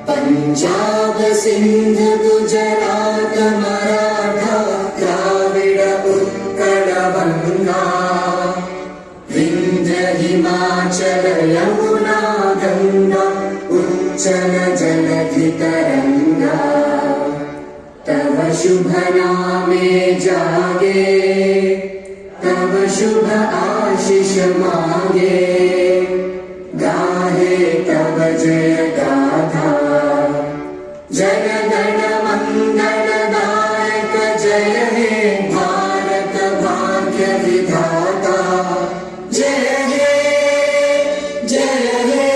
पंजाब सिंध गुजरात मराठा द्राविड उत्कल बंगा विंध्य हिमाचल यमुना गंगा उच्चल जलधि तरंगा तव शुभ नामे जागे तव शुभ आशीष मांगे गाहे तव जय गाथा जय गण मंगल दायक जय हे भारत भाग्य विधाता जय हे जय हे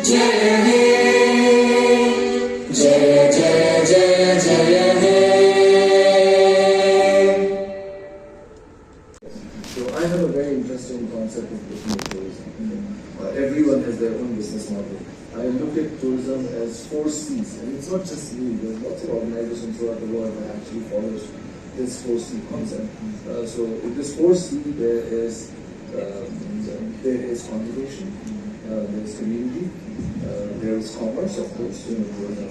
जय हे जय जय जय जय हे. So I have a very interesting concept of looking at tourism. Everyone has their own business model. I look at tourism as 4 C's, and it's not just me. There's lots of organizations throughout the world that actually follows this 4C concept. So in this 4C, there is conservation, there is community, there is commerce, of course. Tourism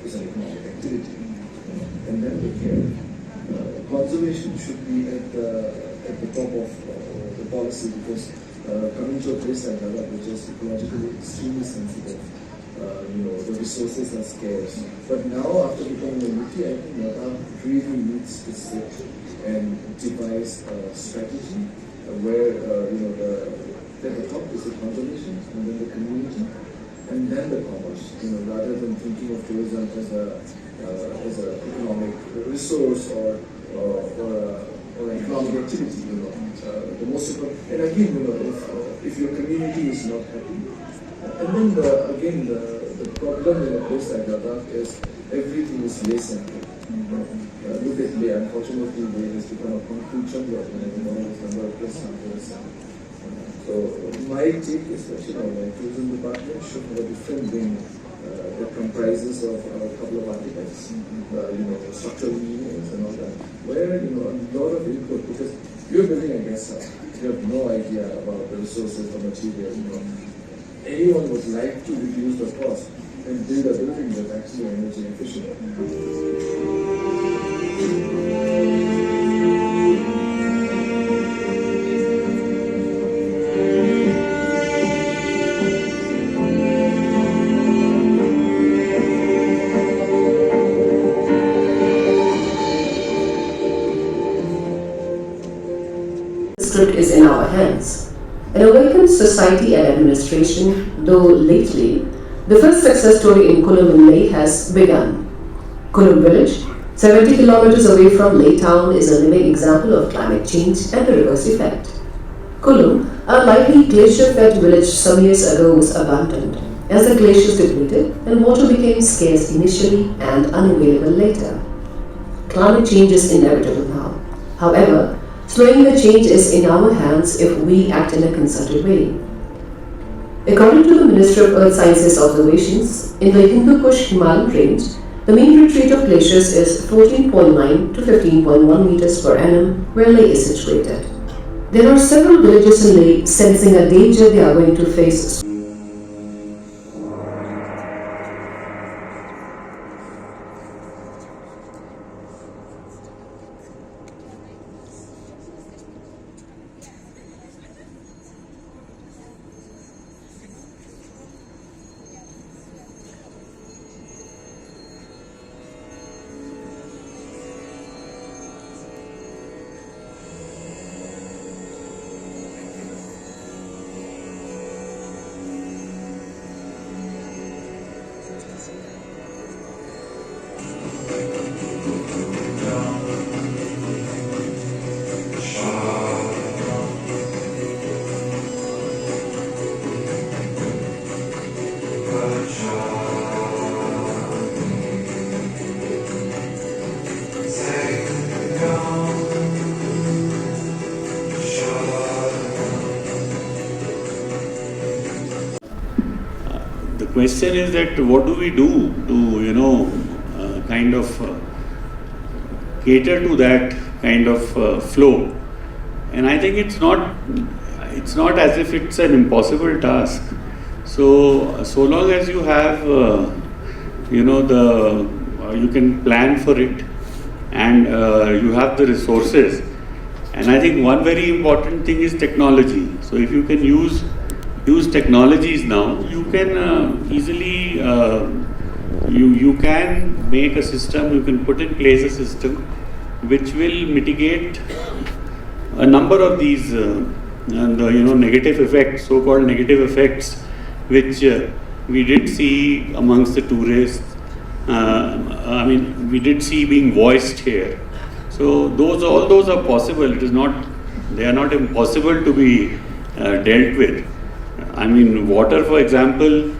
is an economic activity, and then the care. Conservation should be at the top of the policy because coming to a place like Ladakh, which is ecologically extremely sensitive, the resources are scarce. But now, after becoming a UT, I think Ladakh really needs to sit and devise a strategy where at the top is the conservation, and then the community, and then the commerce. Rather than thinking of tourism as an economic resource or an economic activity, the most important. And again, if your community is not happy, and then the problem in a place like Ladakh is everything is lay-centric. Look at Leh. Unfortunately, Leh has become a concrete jungle. Number of places. So my take is that tourism department should have a different wing that comprises of a couple of architects, structural engineers and all that, where a lot of input, because you're building a guest house, you have no idea about the resources, the material. Anyone would like to reduce the cost and build a building that's actually energy efficient. Is in our hands. An awakened society and administration, though lately, the first success story in Kulum in Leh has begun. Kulum village, 70 kilometers away from Leh town, is a living example of climate change and the reverse effect. Kulum, a lightly glacier-fed village some years ago, was abandoned as the glaciers depleted and water became scarce initially and unavailable later. Climate change is inevitable now. However, slowing the change is in our hands if we act in a concerted way. According to the Ministry of Earth Sciences observations, in the Hindu Kush Himalayan range, the mean retreat of glaciers is 14.9 to 15.1 meters per annum where Leh is situated. There are several villages in Leh sensing a danger they are going to face. The question is that what do we do to, kind of cater to that kind of flow? And I think it's not it's not as if it's an impossible task. So long as you have, you can plan for it, and you have the resources. And I think one very important thing is technology. So if you can use technologies now, you can easily, you can make a system, you can put in place a system which will mitigate a number of these negative effects, so-called negative effects, which we did see amongst the tourists. We did see being voiced here. So all those are possible. They are not impossible to be dealt with. I mean, water, for example,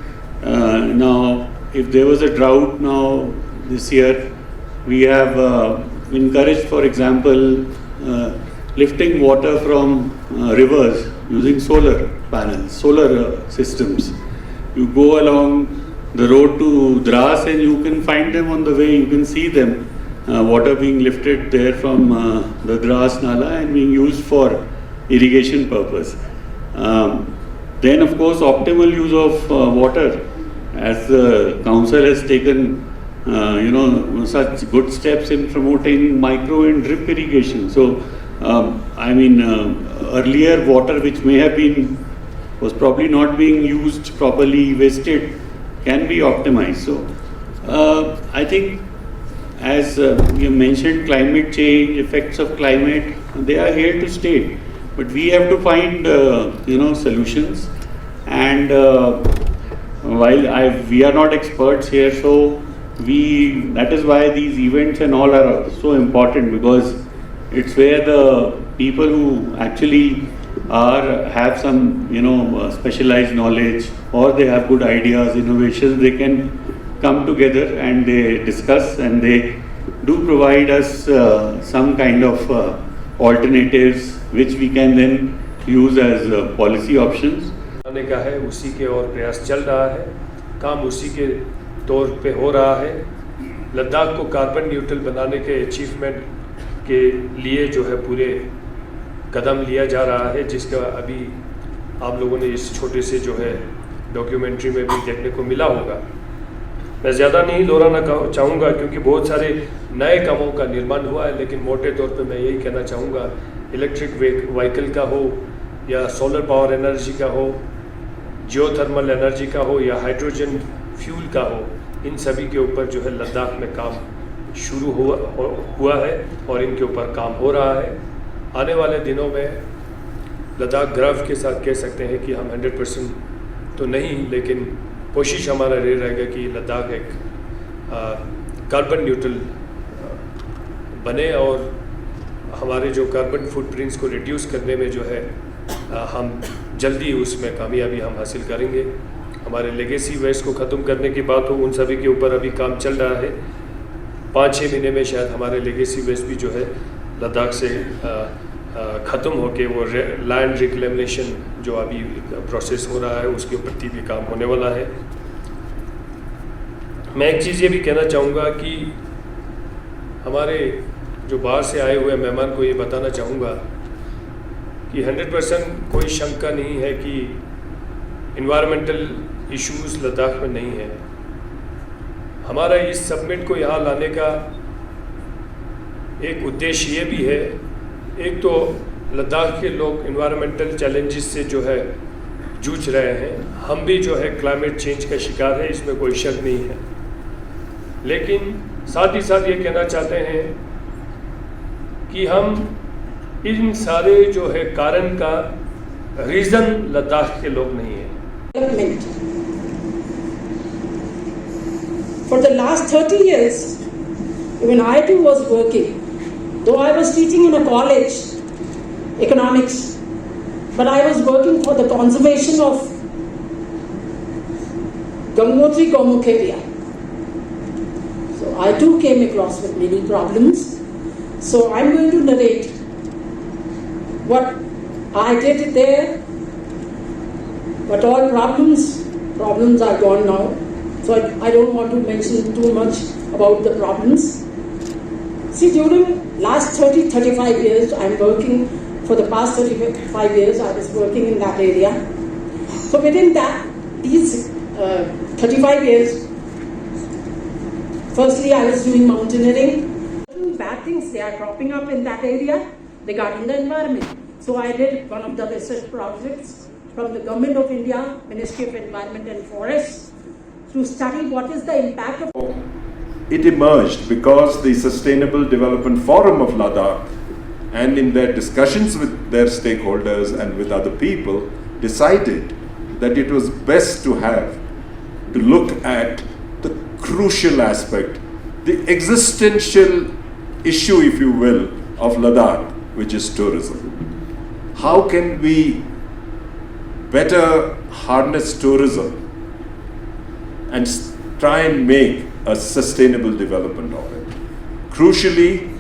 now if there was a drought now this year, we have encouraged, for example, lifting water from rivers using solar panels, solar systems. You go along the road to Dras and you can find them on the way, you can see them, water being lifted there from the Dras Nala and being used for irrigation purpose. Then of course optimal use of water, as the council has taken such good steps in promoting micro and drip irrigation. So earlier water which was probably not being used properly, wasted, can be optimized. So I think, as you mentioned, climate change, effects of climate, they are here to stay. But we have to find solutions. And while we are not experts here, so that is why these events and all are so important, because it's where the people who actually have some specialized knowledge, or they have good ideas, innovations, they can come together and they discuss, and they do provide us some kind of alternatives which we can then use as policy options. आने का है, उसी के और प्रयास चल रहा है, काम उसी के तौर पे हो रहा है। लद्दाख को कार्बन न्यूट्रल बनाने के अचीवमेंट के लिए जो है पूरे कदम लिया जा रहा है, जिसका अभी आप लोगों ने इस छोटे से जो है डॉक्यूमेंट्री में भी देखने को मिला होगा। मैं ज़्यादा नहीं दोहराना चाहूँगा क्योंकि बहुत सारे नए कामों का निर्माण हुआ है, लेकिन मोटे तौर पे मैं यही कहना चाहूँगा, इलेक्ट्रिक व्हीकल का हो या सोलर पावर एनर्जी का हो, जियोथर्मल एनर्जी का हो या हाइड्रोजन फ्यूल का हो, इन सभी के ऊपर जो है लद्दाख में काम शुरू हुआ है और इनके ऊपर काम हो रहा है। आने वाले दिनों में लद्दाख गर्व के साथ कह सकते हैं कि हम 100% तो नहीं, लेकिन कोशिश हमारा रहेगा कि लद्दाख एक कार्बन न्यूट्रल बने और हमारे जो कार्बन फुटप्रिंट्स को रिड्यूस करने में जो है हम जल्दी उसमें कामयाबी हम हासिल करेंगे। हमारे लेगेसी वेस्ट को ख़त्म करने की बात हो, उन सभी के ऊपर अभी काम चल रहा है। 5-6 महीने में शायद हमारे लेगेसी वेस्ट भी जो है लद्दाख से ख़त्म होके वो लैंड रिक्लेमेशन जो अभी प्रोसेस हो रहा है उसके प्रति भी काम होने वाला है। मैं एक चीज़ ये भी कहना चाहूँगा कि हमारे जो बाहर से आए हुए मेहमान को ये बताना चाहूँगा कि 100% कोई शंका नहीं है कि इन्वायरमेंटल इश्यूज़ लद्दाख में नहीं है। हमारा इस समिट को यहाँ लाने का एक उद्देश्य ये भी है, एक तो लद्दाख के लोग इन्वायरमेंटल चैलेंजेस से जो है जूझ रहे हैं, हम भी जो है क्लाइमेट चेंज का शिकार है, इसमें कोई शक नहीं है। लेकिन साथ ही साथ ये कहना चाहते हैं कि हम इन सारे जो है कारण का रीज़न लद्दाख के लोग नहीं हैं। For the last 30 years, when I too was working, though I was teaching in a college, economics, but I was working for the conservation of Gangotri Gomukh area. So I too came across with many problems. So I'm going to narrate what I did there, but all problems are gone now. So I don't want to mention too much about the problems. See, during last 30-35 years, I'm working For the past 35 years, I was working in that area. So within these 35 years, firstly, I was doing mountaineering. Bad things, they are cropping up in that area regarding the environment. So I did one of the research projects from the Government of India, Ministry of Environment and Forests, to study what is the impact of... It emerged because the Sustainable Development Forum of Ladakh, and in their discussions with their stakeholders and with other people, decided that it was best to look at the crucial aspect, the existential issue, if you will, of Ladakh, which is tourism. How can we better harness tourism and try and make a sustainable development of it? Crucially,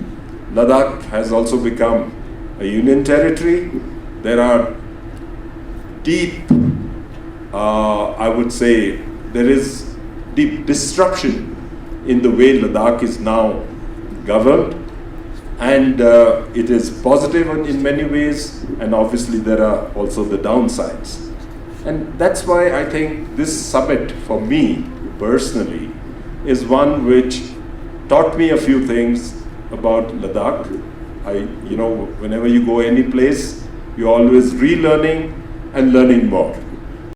Ladakh has also become a union territory. There are deep, I would say, there is deep disruption in the way Ladakh is now governed, and it is positive in many ways, and obviously there are also the downsides. And that's why I think this summit for me personally is one which taught me a few things about Ladakh. Whenever you go any place, you're always relearning and learning more.